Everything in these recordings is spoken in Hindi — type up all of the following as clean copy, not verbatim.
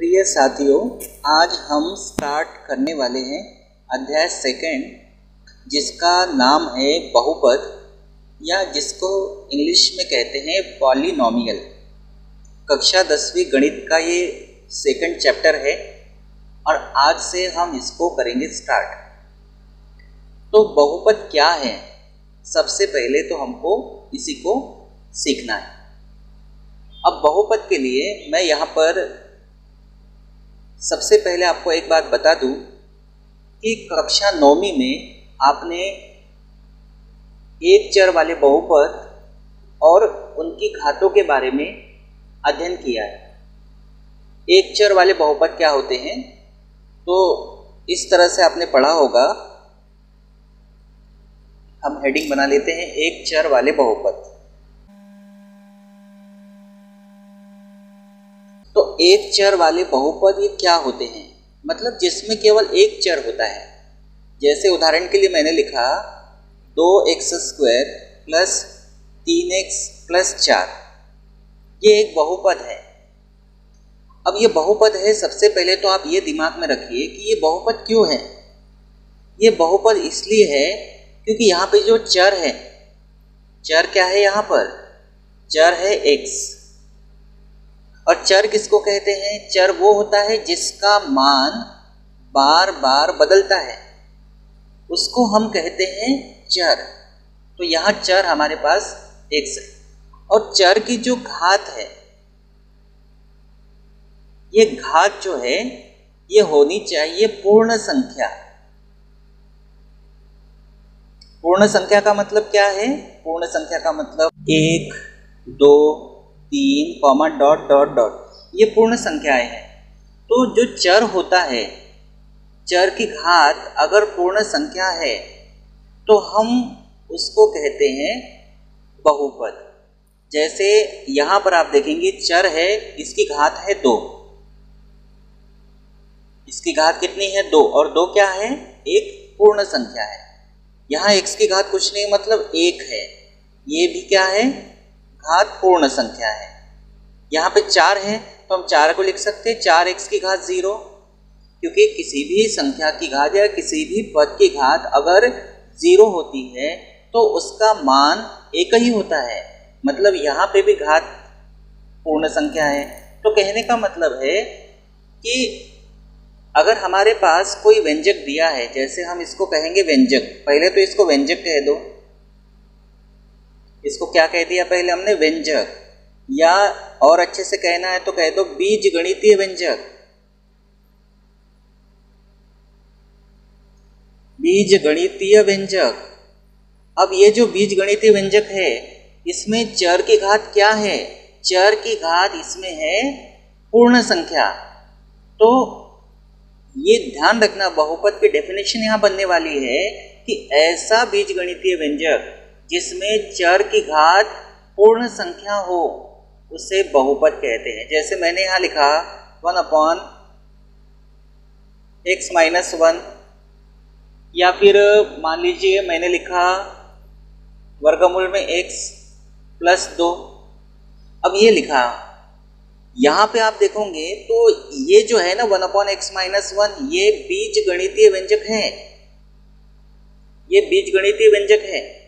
प्रिय साथियों, आज हम स्टार्ट करने वाले हैं अध्याय सेकंड, जिसका नाम है बहुपद, या जिसको इंग्लिश में कहते हैं पॉलिनोमियल। कक्षा 10वीं गणित का ये सेकंड चैप्टर है और आज से हम इसको करेंगे स्टार्ट। तो बहुपद क्या है, सबसे पहले तो हमको इसी को सीखना है। अब बहुपद के लिए मैं यहाँ पर सबसे पहले आपको एक बात बता दूं कि कक्षा 9वीं में आपने एक चर वाले बहुपद और उनकी घातों के बारे में अध्ययन किया है। एक चर वाले बहुपद क्या होते हैं, तो इस तरह से आपने पढ़ा होगा। हम हेडिंग बना लेते हैं, एक चर वाले बहुपद। तो एक चर वाले बहुपद ये क्या होते हैं, मतलब जिसमें केवल एक चर होता है। जैसे उदाहरण के लिए मैंने लिखा 2x² प्लस 3x प्लस 4, ये एक बहुपद है। अब ये बहुपद है, सबसे पहले तो आप ये दिमाग में रखिए कि ये बहुपद क्यों है। ये बहुपद इसलिए है क्योंकि यहाँ पे जो चर है, चर क्या है, यहाँ पर चर है x। और चर किसको कहते हैं, चर वो होता है जिसका मान बार बार बदलता है, उसको हम कहते हैं चर। तो यहाँ चर हमारे पास x है, और चर की जो घात है, ये घात जो है ये होनी चाहिए पूर्ण संख्या। पूर्ण संख्या का मतलब क्या है, पूर्ण संख्या का मतलब 1, 2, 3, डॉट डॉट डॉट, ये पूर्ण संख्याएं हैं। तो जो चर होता है, चर की घात अगर पूर्ण संख्या है तो हम उसको कहते हैं बहुपद। जैसे यहाँ पर आप देखेंगे चर है, इसकी घात है 2, इसकी घात कितनी है 2, और 2 क्या है, एक पूर्ण संख्या है। यहाँ x की घात कुछ नहीं, मतलब 1 है, ये भी क्या है, घात पूर्ण संख्या है। यहाँ पे 4 है तो हम 4 को लिख सकते हैं 4x की घात 0, क्योंकि किसी भी संख्या की घात या किसी भी पद की घात अगर 0 होती है तो उसका मान 1 ही होता है, मतलब यहाँ पे भी घात पूर्ण संख्या है। तो कहने का मतलब है कि अगर हमारे पास कोई व्यंजक दिया है, जैसे हम इसको कहेंगे व्यंजक, पहले तो इसको व्यंजक कह दो। इसको क्या कह दिया पहले हमने, व्यंजक, या और अच्छे से कहना है तो कह दो बीजगणितीय व्यंजक। बीजगणितीय व्यंजक। अब ये जो बीजगणितीय व्यंजक है, इसमें चर की घात क्या है, चर की घात इसमें है पूर्ण संख्या। तो ये ध्यान रखना, बहुपद की डेफिनेशन यहाँ बनने वाली है कि ऐसा बीजगणितीय व्यंजक जिसमें चर की घात पूर्ण संख्या हो, उसे बहुपद कहते हैं। जैसे मैंने यहाँ लिखा 1/x-1, या फिर मान लीजिए मैंने लिखा वर्गमूल में x प्लस 2। अब ये लिखा, यहाँ पे आप देखोगे तो ये जो है ना 1/x-1, ये बीजगणितीय व्यंजक है, ये बीजगणितीय व्यंजक है,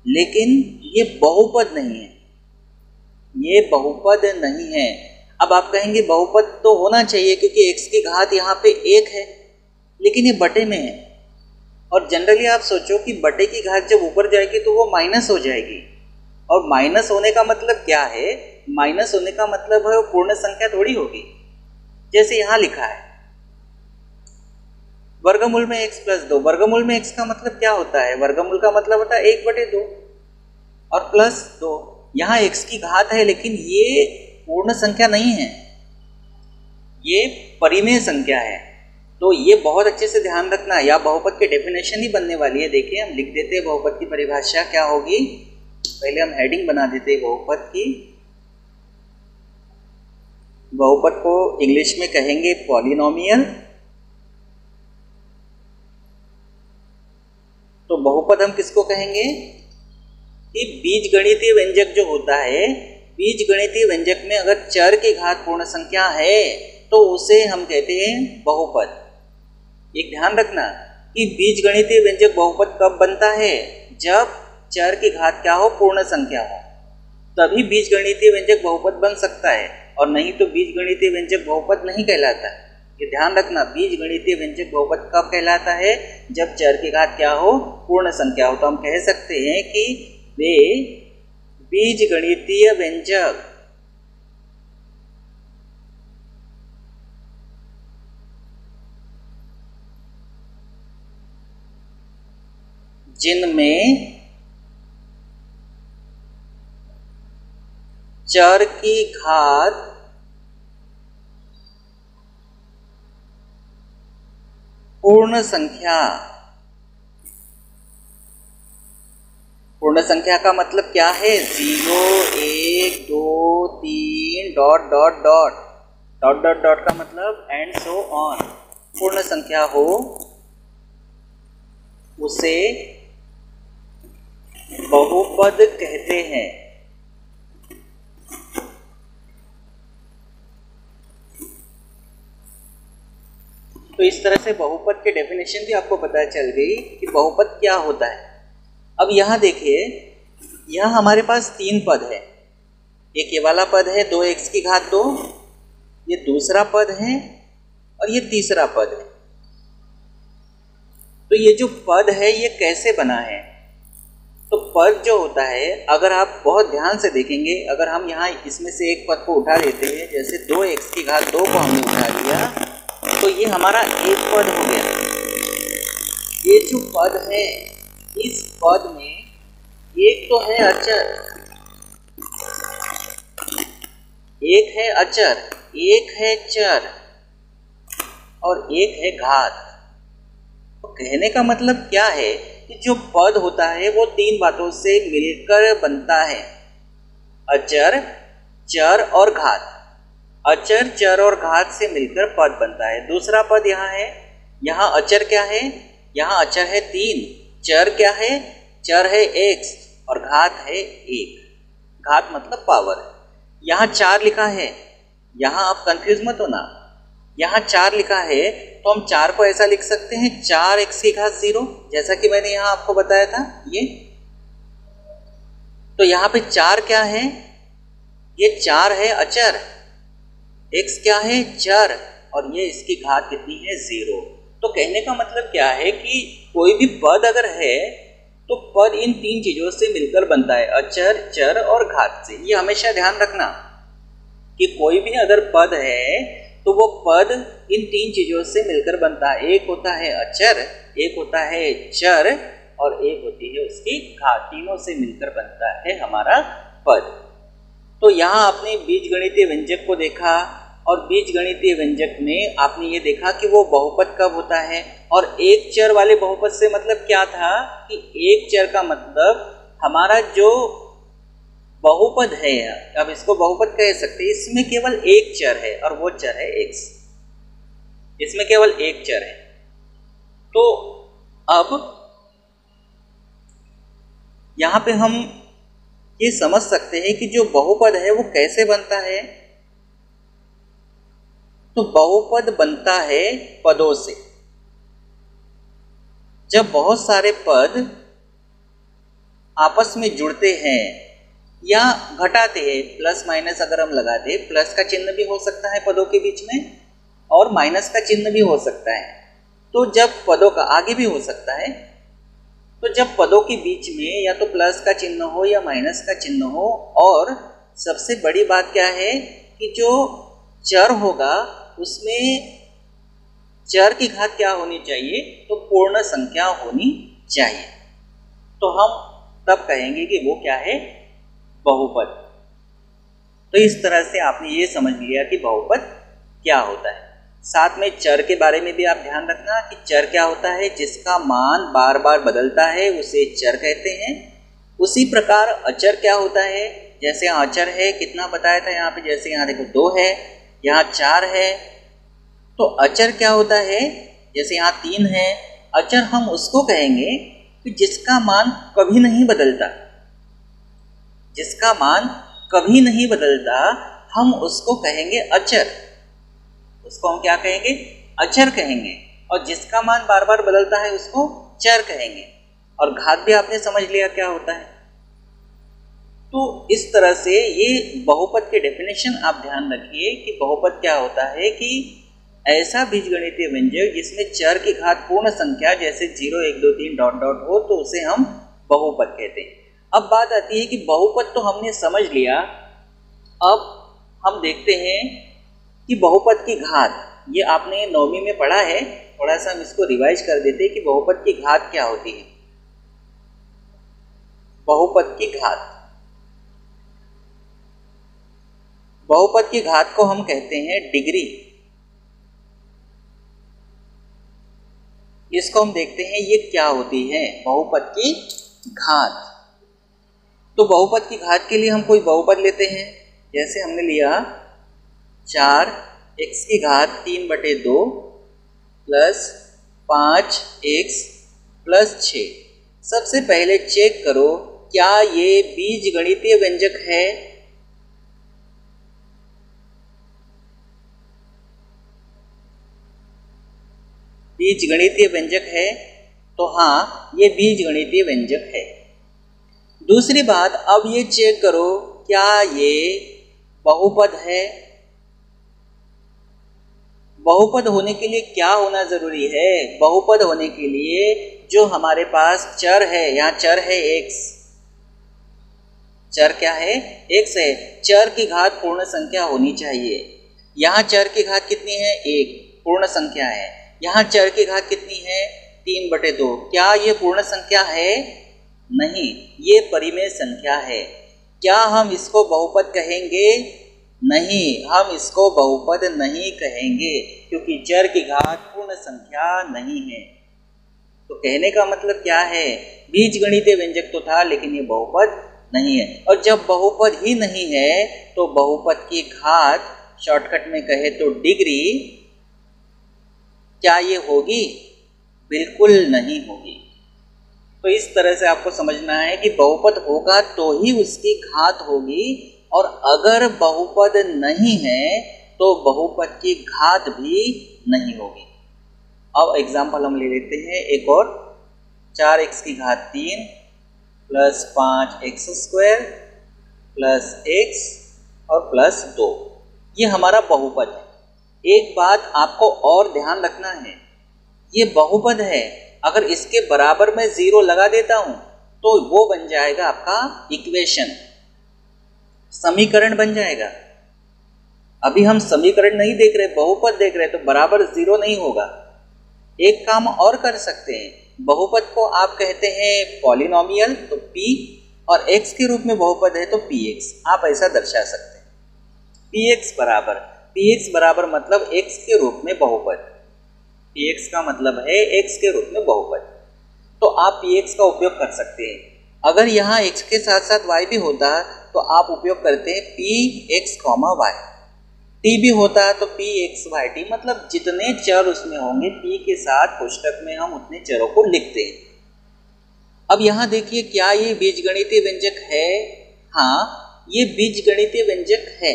लेकिन ये बहुपद नहीं है, ये बहुपद नहीं है। अब आप कहेंगे बहुपद तो होना चाहिए क्योंकि x की घात यहाँ पे 1 है, लेकिन ये बटे में है। और जनरली आप सोचो कि बटे की घात जब ऊपर जाएगी तो वो माइनस हो जाएगी, और माइनस होने का मतलब क्या है, माइनस होने का मतलब है पूर्ण संख्या थोड़ी होगी। जैसे यहाँ लिखा है वर्गमूल में x प्लस 2, वर्गमूल में x का मतलब क्या होता है, वर्गमूल का मतलब होता है 1/2 और प्लस 2। यहाँ x की घात है, लेकिन ये पूर्ण संख्या नहीं है, ये परिमेय संख्या है। तो ये बहुत अच्छे से ध्यान रखना, या बहुपद की डेफिनेशन ही बनने वाली है। देखिए हम लिख देते हैं बहुपद की परिभाषा क्या होगी। पहले हम हेडिंग बना देते हैं बहुपद की। बहुपद को इंग्लिश में कहेंगे पॉलिनोमियल। तो बहुपद हम किसको कहेंगे कि बीजगणितीय व्यंजक जो होता है, बीजगणितीय व्यंजक में अगर चर की घात पूर्ण संख्या है तो उसे हम कहते हैं बहुपद। एक ध्यान रखना कि बीजगणितीय व्यंजक बहुपद कब बनता है, जब चर की घात क्या हो, पूर्ण संख्या हो, तभी बीजगणितीय व्यंजक बहुपद बन सकता है, और नहीं तो बीजगणितीय व्यंजक बहुपद नहीं कहलाता। ये ध्यान रखना, बीजगणितीय व्यंजक बहुपद कब कहलाता है, जब चर की घात क्या हो, पूर्ण संख्या हो। तो हम कह सकते हैं कि वे बीजगणितीय व्यंजक जिनमें चर की घात पूर्ण संख्या, पूर्ण संख्या का मतलब क्या है, 0 1 2 3 dot dot dot dot dot dot का मतलब एंड सो ऑन, पूर्ण संख्या हो, उसे बहुपद कहते हैं। तो इस तरह से बहुपद के डेफिनेशन भी आपको पता चल गई कि बहुपद क्या होता है। अब यहाँ देखिए, यहाँ हमारे पास 3 पद है। एक ये वाला पद है 2x की घात 2, ये दूसरा पद है, और ये तीसरा पद है। तो ये जो पद है ये कैसे बना है, तो पद जो होता है, अगर आप बहुत ध्यान से देखेंगे, अगर हम यहाँ इसमें से एक पद को उठा लेते हैं, जैसे 2x की घात 2 को हमने उठा लिया, तो ये हमारा एक पद हो गया। ये जो पद है, इस पद में एक तो है अचर, एक है अचर, एक है चर, और एक है घात। तो कहने का मतलब क्या है कि जो पद होता है वो 3 बातों से मिलकर बनता है, अचर, चर और घात। अचर, चर और घात से मिलकर पद बनता है। दूसरा पद यहाँ है, यहाँ अचर क्या है, यहाँ अचर है 3, चर क्या है, चर है x, और घात है 1। घात मतलब पावर। यहाँ 4 लिखा है, यहाँ आप कंफ्यूज मत होना, यहाँ 4 लिखा है, तो हम 4 को ऐसा लिख सकते हैं 4x की घात 0, जैसा कि मैंने यहाँ आपको बताया था ये। तो यहाँ पे 4 क्या है, ये 4 है अचर, x क्या है, चर, और ये इसकी घात कितनी है, 0। तो कहने का मतलब क्या है कि कोई भी पद अगर है तो पद इन 3 चीजों से मिलकर बनता है, अचर, चर और घात से। ये हमेशा ध्यान रखना कि कोई भी अगर पद है तो वो पद इन 3 चीजों से मिलकर बनता है। एक होता है अचर, एक होता है चर, और एक होती है उसकी घात। तीनों से मिलकर बनता है हमारा पद। तो यहाँ आपने बीजगणितीय व्यंजक को देखा, और बीजगणितीय व्यंजक में आपने ये देखा कि वो बहुपद कब होता है। और एक चर वाले बहुपद से मतलब क्या था कि एक चर का मतलब हमारा जो बहुपद है, अब इसको बहुपद कह सकते हैं, इसमें केवल एक चर है और वो चर है x। इसमें केवल एक चर है। तो अब यहां पे हम ये समझ सकते हैं कि जो बहुपद है वो कैसे बनता है। तो बहुपद बनता है पदों से। जब बहुत सारे पद आपस में जुड़ते हैं या घटाते हैं, प्लस माइनस अगर हम लगाते हैं, प्लस का चिन्ह भी हो सकता है पदों के बीच में और माइनस का चिन्ह भी हो सकता है। तो जब पदों का आगे भी हो सकता है, तो जब पदों के बीच में या तो प्लस का चिन्ह हो या माइनस का चिन्ह हो, और सबसे बड़ी बात क्या है कि जो चर होगा उसमें चर की घात क्या होनी चाहिए, तो पूर्ण संख्या होनी चाहिए। तो हम तब कहेंगे कि वो क्या है, बहुपद। तो इस तरह से आपने ये समझ लिया कि बहुपद क्या होता है। साथ में चर के बारे में भी आप ध्यान रखना कि चर क्या होता है, जिसका मान बार बार बदलता है उसे चर कहते हैं। उसी प्रकार अचर क्या होता है, जैसे यहाँ अचर है, कितना बताया था यहाँ पे, जैसे यहाँ देखो 2 है, यहाँ 4 है। तो अचर क्या होता है, जैसे यहाँ 3 है, अचर हम उसको कहेंगे कि जिसका मान कभी नहीं बदलता। जिसका मान कभी नहीं बदलता हम उसको कहेंगे अचर। उसको हम क्या कहेंगे, अचर कहेंगे, और जिसका मान बार बार बदलता है उसको चर कहेंगे। और घात भी आपने समझ लिया क्या होता है। तो इस तरह से ये बहुपद के डेफिनेशन आप ध्यान रखिए कि बहुपद क्या होता है कि ऐसा बीजगणितीय व्यंजक जिसमें चर की घात पूर्ण संख्या जैसे 0, 1, 2, 3 डॉट डॉट हो तो उसे हम बहुपद कहते हैं। अब बात आती है कि बहुपद तो हमने समझ लिया, अब हम देखते हैं कि बहुपद की घात, ये आपने 9वीं में पढ़ा है, थोड़ा सा हम इसको रिवाइज कर देते हैं कि बहुपद की घात क्या होती है। बहुपद की घात, बहुपद की घात को हम कहते हैं डिग्री। इसको हम देखते हैं ये क्या होती है, बहुपद की घात। तो बहुपद की घात के लिए हम कोई बहुपद लेते हैं, जैसे हमने लिया 4x की घात 3/2 प्लस 5x प्लस 6। सबसे पहले चेक करो क्या ये बीजगणितीय व्यंजक है। बीजगणितीय व्यंजक है, तो हाँ ये बीजगणितीय व्यंजक है। दूसरी बात, अब ये चेक करो क्या ये बहुपद है। बहुपद होने के लिए क्या होना जरूरी है, बहुपद होने के लिए जो हमारे पास चर है, यहाँ चर है x, चर क्या है, x है, चर की घात पूर्ण संख्या होनी चाहिए। यहाँ चर की घात कितनी है, 1 पूर्ण संख्या है। यहाँ चर की घात कितनी है, 3/2। क्या ये पूर्ण संख्या है, नहीं, ये परिमेय संख्या है। क्या हम इसको बहुपद कहेंगे, नहीं, हम इसको बहुपद नहीं कहेंगे क्योंकि चर की घात पूर्ण संख्या नहीं है। तो कहने का मतलब क्या है, बीजगणितीय व्यंजक तो था लेकिन ये बहुपद नहीं है। और जब बहुपद ही नहीं है तो बहुपद की घात, शॉर्टकट में कहे तो डिग्री, क्या ये होगी, बिल्कुल नहीं होगी। तो इस तरह से आपको समझना है कि बहुपद होगा तो ही उसकी घात होगी, और अगर बहुपद नहीं है तो बहुपद की घात भी नहीं होगी। अब एग्जाम्पल हम ले लेते हैं एक और, 4x की घात 3 प्लस 5x² प्लस x और प्लस 2, ये हमारा बहुपद है। एक बात आपको और ध्यान रखना है, ये बहुपद है, अगर इसके बराबर में 0 लगा देता हूं तो वो बन जाएगा आपका इक्वेशन, समीकरण बन जाएगा। अभी हम समीकरण नहीं देख रहे, बहुपद देख रहे, तो बराबर 0 नहीं होगा। एक काम और कर सकते हैं, बहुपद को आप कहते हैं पॉलिनोमियल, तो p, और x के रूप में बहुपद है तो px, आप ऐसा दर्शा सकते हैं। px बराबर मतलब x के रूप में बहुपद, px का मतलब है x के रूप में बहुपद, तो आप px का उपयोग कर सकते हैं। अगर यहाँ x के साथ साथ y भी होता तो आप उपयोग करते हैं px, y, t भी होता है तो pxy, मतलब जितने चर उसमें होंगे p के साथ कोष्टक में हम उतने चरों को लिखते हैं। अब यहाँ देखिए क्या ये बीजगणितीय व्यंजक है, हाँ ये बीजगणितीय व्यंजक है।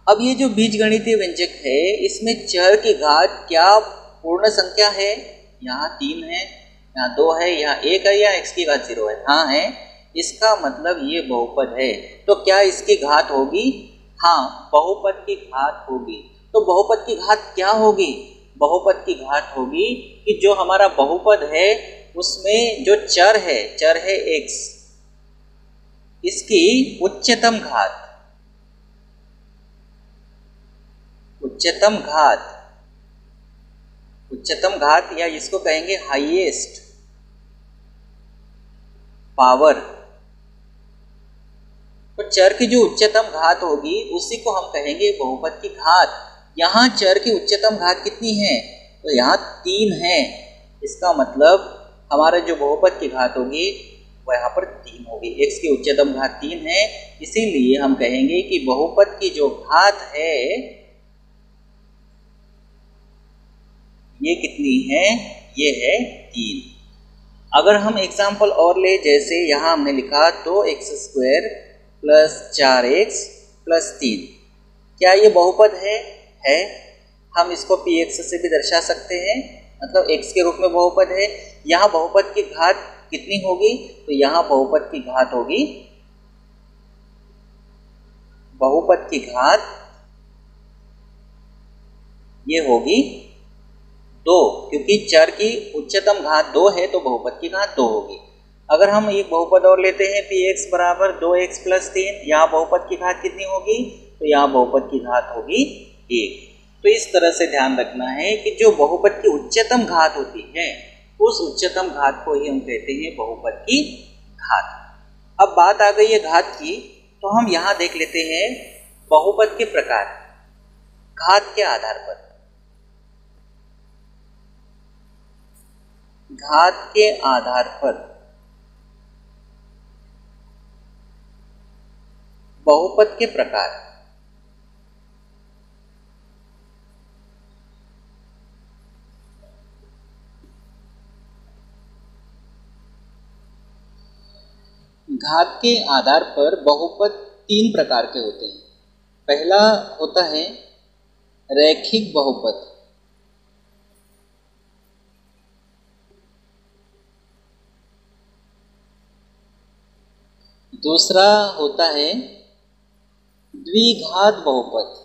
अब ये जो बीजगणितीय व्यंजक है इसमें चर की घात क्या पूर्ण संख्या है, यहाँ 3 है, यहाँ 2 है, यहाँ 1 है, या x की घात 0 है, हाँ है, इसका मतलब ये बहुपद है। तो क्या इसकी घात होगी, हाँ बहुपद की घात होगी। तो बहुपद की घात क्या होगी, बहुपद की घात होगी कि जो हमारा बहुपद है उसमें जो चर है x, इसकी उच्चतम घात, उच्चतम घात या इसको कहेंगे हाईएस्ट पावर। तो चर की जो उच्चतम घात होगी उसी को हम कहेंगे बहुपद की घात। यहाँ चर की उच्चतम घात कितनी है, तो यहाँ 3 है, इसका मतलब हमारा जो बहुपद की घात होगी वह यहाँ पर 3 होगी। x की उच्चतम घात 3 है, इसीलिए हम कहेंगे कि बहुपद की जो घात है ये कितनी है, ये है 3। अगर हम एग्जाम्पल और ले, जैसे यहाँ हमने लिखा 2x² प्लस 4x प्लस 3, क्या ये बहुपद है, है। हम इसको px से भी दर्शा सकते हैं, मतलब x के रूप में बहुपद है। यहाँ बहुपद की घात कितनी होगी, तो यहाँ बहुपद की घात होगी, बहुपद की घात ये होगी 2, क्योंकि चर की उच्चतम घात 2 है तो बहुपद की घात 2 होगी। अगर हम एक बहुपद और लेते हैं px बराबर 2x + 3, यहाँ बहुपद की घात कितनी होगी, तो यहाँ बहुपद की घात होगी 1। तो इस तरह से ध्यान रखना है कि जो बहुपद की उच्चतम घात होती है उस उच्चतम घात को ही हम कहते हैं बहुपद की घात। अब बात आ गई है घात की, तो हम यहाँ देख लेते हैं बहुपद के प्रकार घात के आधार पर। घात के आधार पर बहुपद के प्रकार। घात के आधार पर बहुपद 3 प्रकार के होते हैं। पहला होता है रैखिक बहुपद, दूसरा होता है द्विघात बहुपद,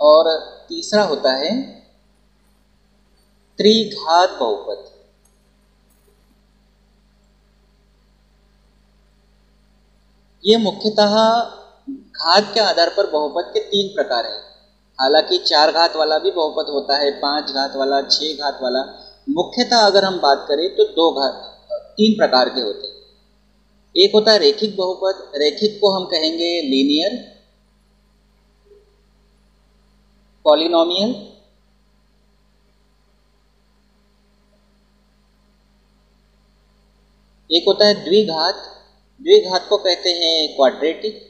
और तीसरा होता है त्रिघात बहुपद। ये मुख्यतः घात के आधार पर बहुपद के 3 प्रकार हैं। हालांकि 4 घात वाला भी बहुपद होता है, 5 घात वाला, 6 घात वाला। मुख्यतः अगर हम बात करें तो 3 प्रकार के होते हैं। एक होता है रैखिक बहुपद, रैखिक को हम कहेंगे लीनियर, पॉलिनोमियल, एक होता है द्विघात, द्विघात को कहते हैं क्वाड्रेटिक,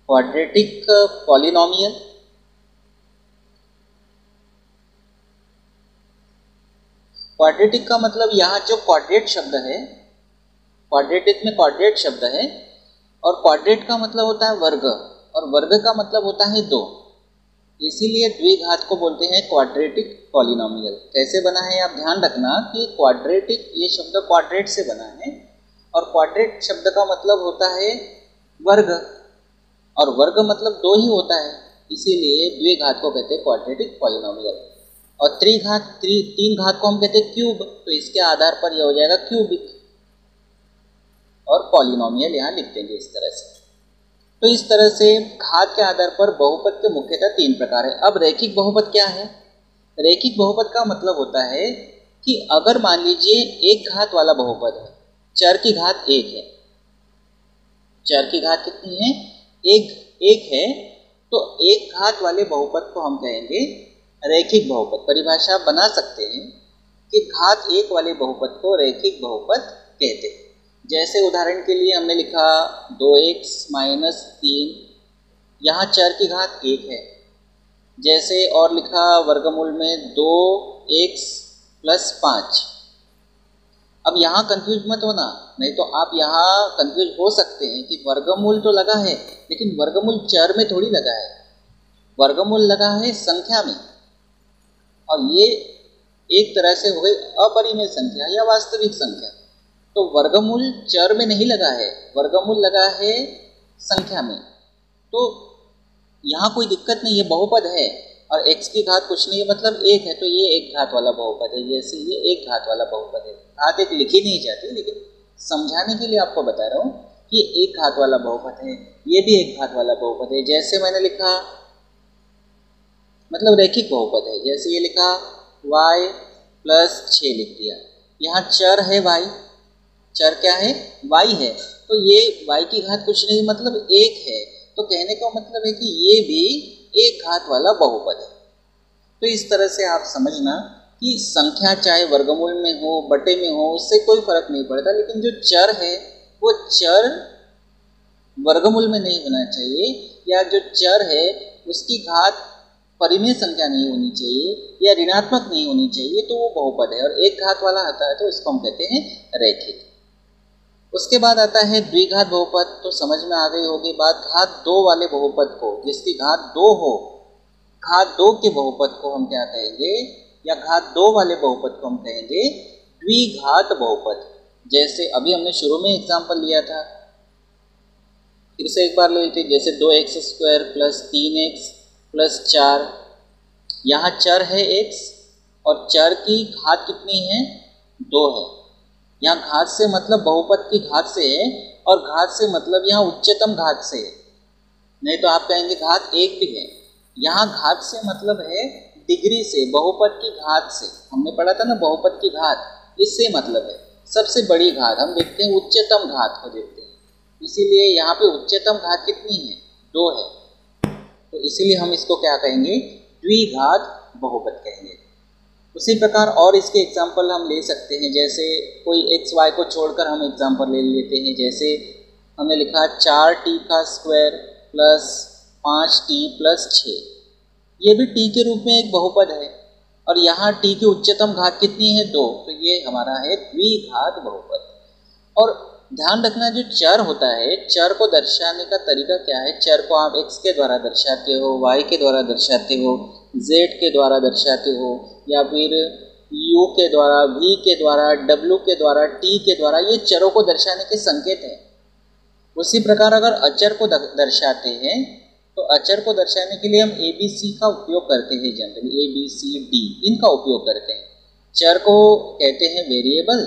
क्वाड्रेटिक पॉलिनोमियल, क्वाड्रेटिक का मतलब यहाँ जो क्वाड्रेट शब्द है, क्वाड्रेटिक में क्वाड्रेट शब्द है, और क्वाड्रेट का मतलब होता है वर्ग, और वर्ग का मतलब होता है 2, इसीलिए द्विघात को बोलते हैं क्वाड्रेटिक पॉलिनोमियल। कैसे बना है आप ध्यान रखना कि क्वाड्रेटिक ये शब्द क्वाड्रेट से बना है, और क्वाड्रेट शब्द का मतलब होता है वर्ग, और वर्ग मतलब 2 ही होता है, इसीलिए द्विघात को कहते हैं क्वाड्रेटिक पॉलिनोमियल। और त्रिघात, 3 घात को हम कहते हैं क्यूब, तो इसके आधार पर यह हो जाएगा क्यूबिक, और पॉलिनोमियल यहाँ लिख देंगे इस तरह से। तो इस तरह से घात के आधार पर बहुपद के मुख्यतः 3 प्रकार है। अब रैखिक बहुपद क्या है? रैखिक बहुपद का मतलब होता है कि अगर मान लीजिए एक घात वाला बहुपद है, चर की घात 1 है, चर की घात कितनी है? 1 है, तो एक घात वाले बहुपद को हम कहेंगे रैखिक बहुपद। परिभाषा बना सकते हैं कि घात 1 वाले बहुपद को रैखिक बहुपद कहते हैं। जैसे उदाहरण के लिए हमने लिखा 2x - 3, यहाँ चर की घात 1 है। जैसे और लिखा वर्गमूल में 2x + 5। अब यहाँ कंफ्यूज मत होना, नहीं तो आप यहाँ कंफ्यूज हो सकते हैं कि वर्गमूल तो लगा है, लेकिन वर्गमूल चर में थोड़ी लगा है, वर्गमूल लगा है संख्या में, और ये एक तरह से हो गई अपरिमेय संख्या या वास्तविक संख्या। तो वर्गमूल चर में नहीं लगा है, वर्गमूल लगा है संख्या में। तो यहाँ कोई दिक्कत नहीं है, बहुपद है, और x की घात कुछ नहीं है, मतलब 1 है, तो ये एक घात वाला बहुपद है। जैसे ये एक घात वाला बहुपद है, घात एक लिखी नहीं जाती, लेकिन समझाने के लिए आपको बता रहा हूँ कि एक घात वाला बहुपद है, ये भी एक घात वाला बहुपद है। जैसे मैंने लिखा, मतलब रैखिक बहुपद है। जैसे ये लिखा y + 6 लिख दिया, यहाँ चर है y, चर क्या है? y है, तो ये y की घात कुछ नहीं, मतलब 1 है। तो कहने का मतलब है कि ये भी एक घात वाला बहुपद है। तो इस तरह से आप समझना कि संख्या चाहे वर्गमूल में हो, बटे में हो, उससे कोई फर्क नहीं पड़ता, लेकिन जो चर है वो चर वर्गमूल में नहीं होना चाहिए, या जो चर है उसकी घात परिमेय संख्या नहीं होनी चाहिए या ऋणात्मक नहीं होनी चाहिए तो वो बहुपद है, और एक घात वाला आता है तो इसको हम कहते हैं रैखिक। उसके बाद आता है द्विघात बहुपद, तो समझ में आ गई होगी बात। घात 2 वाले बहुपद को, जिसकी घात 2 हो, घात 2 के बहुपद को हम क्या कहेंगे, या घात 2 वाले बहुपद को हम कहेंगे द्विघात बहुपद। जैसे अभी हमने शुरू में एग्जाम्पल लिया था, फिर से एक बार ले लेते, जैसे 2x² प्लस 3x प्लस 4, यहाँ चर है x और चर की घात कितनी है, 2 है। यहाँ घात से मतलब बहुपद की घात से है, और घात से मतलब यहाँ उच्चतम घात से है, नहीं तो आप कहेंगे घात 1 भी है। यहाँ घात से मतलब है डिग्री से, बहुपद की घात से, हमने पढ़ा था ना बहुपद की घात, इससे मतलब है सबसे बड़ी घात। हम देखते हैं उच्चतम घात को देखते हैं, इसीलिए यहाँ पे उच्चतम घात कितनी है, 2 है, तो इसीलिए हम इसको क्या कहेंगे, द्विघात बहुपद कहेंगे। उसी प्रकार और इसके एग्जाम्पल हम ले सकते हैं, जैसे कोई x y को छोड़कर हम एग्जाम्पल ले लेते हैं। जैसे हमने लिखा 4t² प्लस 5t प्लस 6, ये भी t के रूप में एक बहुपद है, और यहाँ t की उच्चतम घात कितनी है, 2, तो ये हमारा है द्विघात बहुपद। और ध्यान रखना, जो चर होता है, चर को दर्शाने का तरीका क्या है, चर को आप x के द्वारा दर्शाते हो, y के द्वारा दर्शाते हो, z के द्वारा दर्शाते हो, या फिर u के द्वारा, v के द्वारा, w के द्वारा, t के द्वारा, ये चरों को दर्शाने के संकेत हैं। उसी प्रकार अगर अचर को दर्शाते हैं तो अचर को दर्शाने के लिए हम ABC का उपयोग करते हैं, जनरली ABCD इनका उपयोग करते हैं। चर को कहते हैं वेरिएबल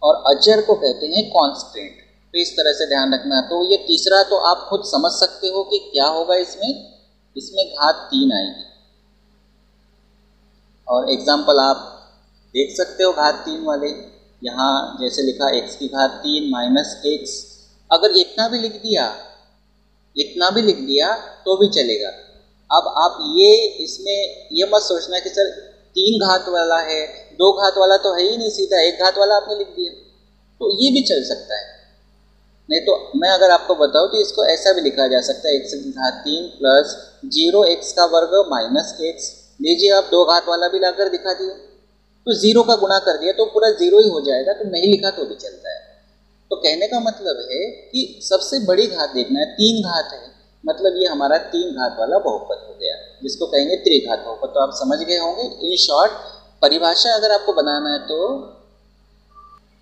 और अचर को कहते हैं कांस्टेंट। तो इस तरह से ध्यान रखना। तो ये तीसरा तो आप खुद समझ सकते हो कि क्या होगा, इसमें घात 3 आएगी, और एग्जाम्पल आप देख सकते हो घात 3 वाले। यहाँ जैसे लिखा x की घात 3 माइनस x, अगर इतना भी लिख दिया तो भी चलेगा। अब आप इसमें ये मत सोचना कि सर 3 घात वाला है, 2 घात वाला तो है ही नहीं, सीधा 1 घात वाला आपने लिख दिया, तो ये भी चल सकता है। नहीं तो मैं अगर आपको बताऊं तो इसको ऐसा भी लिखा जा सकता है, x की घात 3 प्लस 0x का वर्ग माइनस x। लीजिए आप 2 घात वाला भी लाकर दिखा दिए, तो 0 का गुणा कर दिया तो पूरा 0 ही हो जाएगा, तो नहीं लिखा तो भी चलता है। तो कहने का मतलब है कि सबसे बड़ी घात देखना है, 3 घात है, मतलब ये हमारा 3 घात वाला बहुपद हो गया, जिसको कहेंगे त्रिघात बहुपद। तो आप समझ गए होंगे। इन शॉर्ट परिभाषा अगर आपको बनाना है तो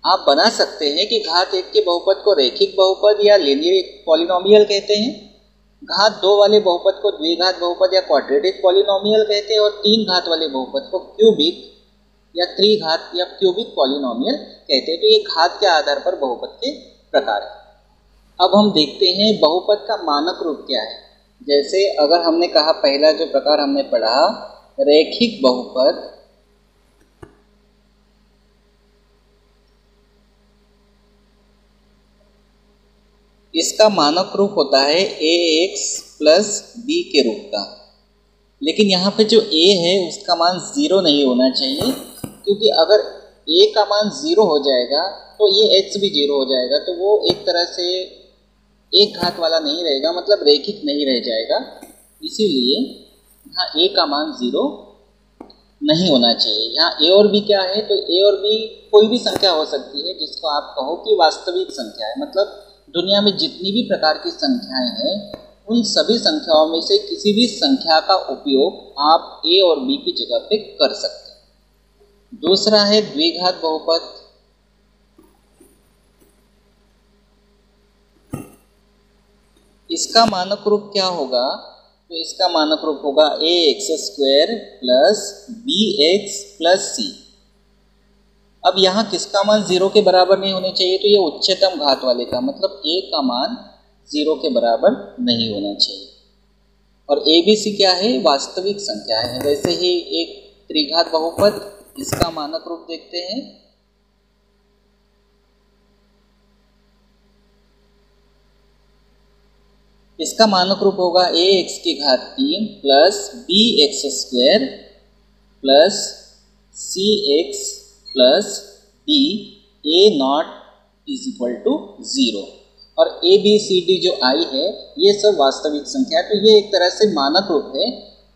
आप बना सकते हैं कि घात 1 के बहुपद को रैखिक बहुपद या लीनियर पॉलिनोमियल कहते हैं, घात 2 वाले बहुपद को द्विघात बहुपद या क्वाड्रेटिक पॉलिनोमियल कहते हैं, और 3 घात वाले बहुपद को क्यूबिक या त्रिघात या क्यूबिक पॉलिनोमियल कहते हैं। तो ये घात के आधार पर बहुपद के प्रकार है। अब हम देखते हैं बहुपद का मानक रूप क्या है। जैसे अगर हमने कहा, पहला जो प्रकार हमने पढ़ा रैखिक बहुपद, इसका मानक रूप होता है ax प्लस b के रूप का। लेकिन यहाँ पे जो a है उसका मान 0 नहीं होना चाहिए, क्योंकि अगर a का मान 0 हो जाएगा तो ये x भी 0 हो जाएगा, तो वो एक तरह से एक घात वाला नहीं रहेगा, मतलब रैखिक नहीं रह जाएगा। इसीलिए यहाँ a का मान 0 नहीं होना चाहिए। यहाँ a और b क्या है, तो a और b कोई भी संख्या हो सकती है जिसको आप कहो कि वास्तविक संख्या है, मतलब दुनिया में जितनी भी प्रकार की संख्याएं हैं उन सभी संख्याओं में से किसी भी संख्या का उपयोग आप a और b की जगह पे कर सकते हैं। दूसरा है द्विघात बहुपद। इसका मानक रूप क्या होगा, तो इसका मानक रूप होगा ax² plus bx plus c। अब यहाँ किसका मान 0 के बराबर नहीं होने चाहिए, तो ये उच्चतम घात वाले का, मतलब a का मान 0 के बराबर नहीं होना चाहिए। और abc क्या है, वास्तविक संख्या है। वैसे ही एक त्रिघात बहुपद, इसका मानक रूप देखते हैं। इसका मानक रूप होगा ax की घात 3 plus bx² plus cx plus d a0 is equal to 0। और a b c d जो i है ये सब वास्तविक संख्या है। तो ये एक तरह से मानक रूप है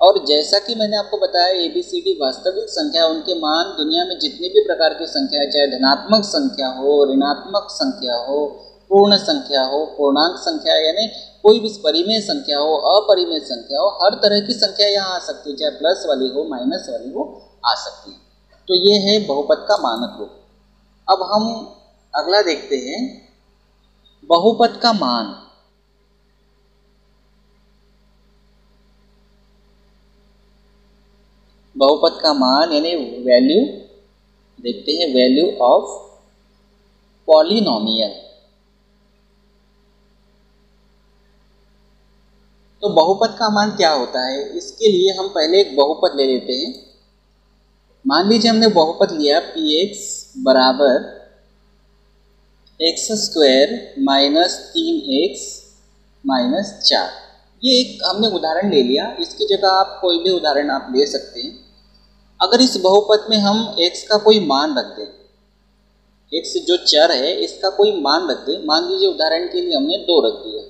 और जैसा कि मैंने आपको बताया ABCD वास्तविक संख्या, उनके मान दुनिया में जितनी भी प्रकार की संख्या है, चाहे धनात्मक संख्या हो, ऋणात्मक संख्या हो, पूर्ण संख्या हो, पूर्णांक संख्या यानी कोई भी परिमेय संख्या हो, अपरिमेय संख्या हो, हर तरह की संख्या यहाँ आ सकती है, चाहे प्लस वाली हो माइनस वाली हो, आ सकती है। तो ये है बहुपद का मानक रूप। अब हम अगला देखते हैं बहुपद का मान। बहुपद का मान यानी वैल्यू देखते हैं, वैल्यू ऑफ पॉलिनोमियल। तो बहुपद का मान क्या होता है, इसके लिए हम पहले एक बहुपद ले लेते हैं। मान लीजिए हमने बहुपद लिया px बराबर x² माइनस 3x माइनस 4। ये एक हमने उदाहरण ले लिया, इसकी जगह आप कोई भी उदाहरण आप ले सकते हैं। अगर इस बहुपद में हम x का कोई मान रख दें, x जो चर है इसका कोई मान रख दें, मान लीजिए उदाहरण के लिए हमने 2 रख दिया।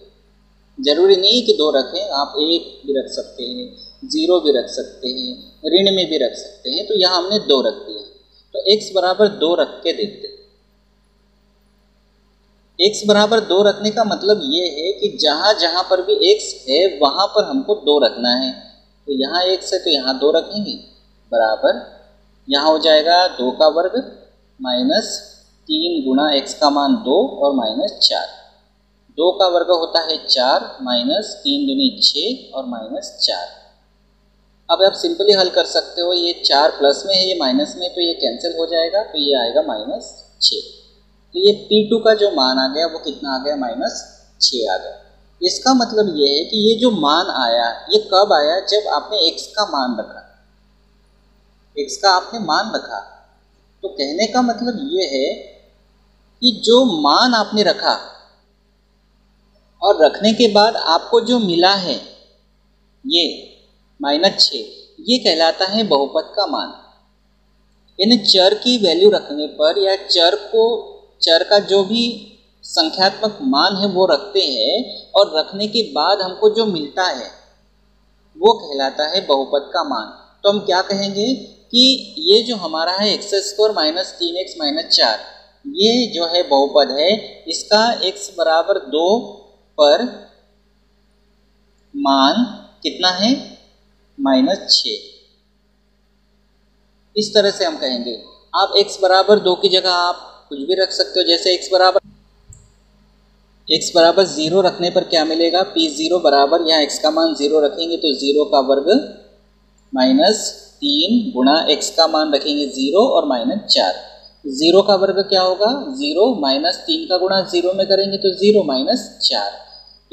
जरूरी नहीं कि 2 रखें, आप 1 भी रख सकते हैं, 0 भी रख सकते हैं, ऋण में भी रख सकते हैं। तो यहाँ हमने 2 रख दिया। तो x बराबर 2 रख के देखते हैं। x बराबर 2 रखने का मतलब ये है कि जहाँ जहाँ पर भी x है वहाँ पर हमको 2 रखना है। तो यहाँ x है तो यहाँ 2 रखेंगे, बराबर यहाँ हो जाएगा 2 का वर्ग माइनस 3 गुणा x का मान 2 और माइनस 4। 2 का वर्ग होता है 4 माइनस 3 दूनी 6 और माइनस 4। अब आप सिंपली हल कर सकते हो, ये 4 प्लस में है, ये माइनस में, तो ये कैंसिल हो जाएगा, तो ये आएगा माइनस 6। तो ये P2 का जो मान आ गया वो कितना आ गया, माइनस 6 आ गया। इसका मतलब ये है कि ये जो मान आया ये कब आया, जब आपने x का मान रखा, x का आपने मान रखा। तो कहने का मतलब ये है कि जो मान आपने रखा और रखने के बाद आपको जो मिला है ये माइनस 6, ये कहलाता है बहुपद का मान। यानी चर की वैल्यू रखने पर या चर का जो भी संख्यात्मक मान है वो रखते हैं और रखने के बाद हमको जो मिलता है वो कहलाता है बहुपद का मान। तो हम क्या कहेंगे कि ये जो हमारा है x² माइनस 3x माइनस 4, ये जो है बहुपद है, इसका x बराबर 2 पर मान कितना है, माइनस 6। इस तरह से हम कहेंगे। आप x बराबर 2 की जगह आप कुछ भी रख सकते हो, जैसे x बराबर 0 रखने पर क्या मिलेगा, P0 बराबर, यहाँ x का मान 0 रखेंगे तो 0 का वर्ग माइनस 3 गुणा x का मान रखेंगे 0 और माइनस 4। 0 का वर्ग क्या होगा, 0 माइनस 3 का गुणा 0 में करेंगे तो 0 माइनस 4।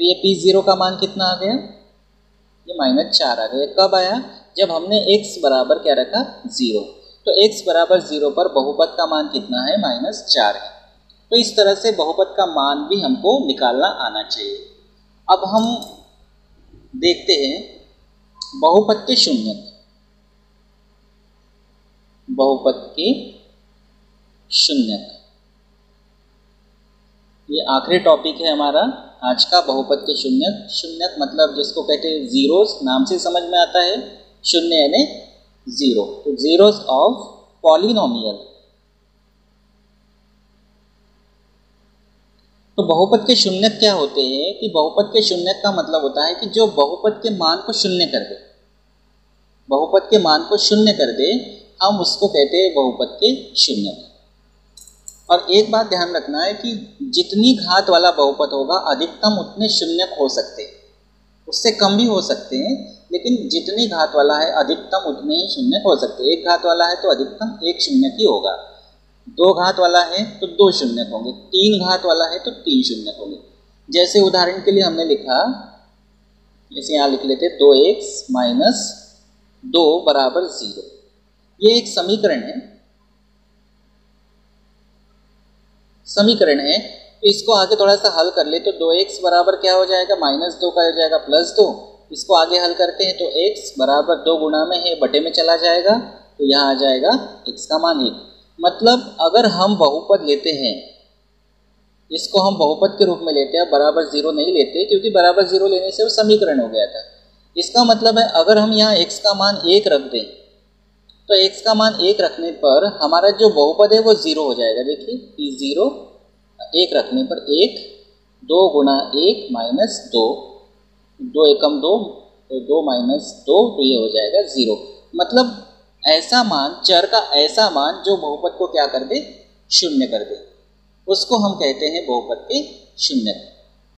तो ये P0 का मान कितना आ गया, ये माइनस 4 आ गया। कब आया, जब हमने x बराबर क्या रखा, 0। तो x बराबर 0 पर बहुपद का मान कितना है, माइनस 4 है। तो इस तरह से बहुपद का मान भी हमको निकालना आना चाहिए। अब हम देखते हैं बहुपद के शून्यक। बहुपद के शून्यक, ये आखिरी टॉपिक है हमारा आज का, बहुपद के शून्यक। शून्यक मतलब जिसको कहते हैं जीरोस, नाम से समझ में आता है, शून्य यानी 0। तो जीरोस ऑफ पॉलिनोमियल। तो बहुपद के शून्यक क्या होते हैं कि बहुपद के शून्यक का मतलब होता है कि जो बहुपद के मान को शून्य कर दे, बहुपद के मान को शून्य कर दे, हम उसको कहते हैं बहुपद के शून्यक। और एक बात ध्यान रखना है कि जितनी घात वाला बहुपद होगा अधिकतम उतने शून्यक हो सकते हैं, उससे कम भी हो सकते हैं, लेकिन जितनी घात वाला है अधिकतम उतने ही शून्यक हो सकते हैं। 1 घात वाला है तो अधिकतम 1 शून्यक ही होगा, 2 घात वाला है तो 2 शून्यक होंगे, 3 घात वाला है तो 3 शून्यक होंगे। जैसे उदाहरण के लिए हमने लिखा, जैसे यहाँ लिख लेते 2x माइनस 2 बराबर 0। ये एक समीकरण है, तो इसको आगे थोड़ा सा हल कर ले तो 2x बराबर क्या हो जाएगा, माइनस 2 का हो जाएगा प्लस 2। इसको आगे हल करते हैं तो x बराबर 2 गुणा में है, बटे में चला जाएगा, तो यहाँ आ जाएगा x का मान 1। मतलब अगर हम बहुपद लेते हैं, इसको हम बहुपद के रूप में लेते हैं, बराबर 0 नहीं लेते, क्योंकि बराबर 0 लेने से वो समीकरण हो गया था। इसका मतलब है अगर हम यहाँ x का मान 1 रख दें तो x का मान 1 रखने पर हमारा जो बहुपद है वो 0 हो जाएगा। देखिए कि 0 1 रखने पर 1, 2 गुणा 1 माइनस 2, 2 एकम 2, तो 2 माइनस 2, तो ये हो जाएगा 0। मतलब ऐसा मान, चर का ऐसा मान जो बहुपद को क्या कर दे, शून्य कर दे, उसको हम कहते हैं बहुपद के शून्य।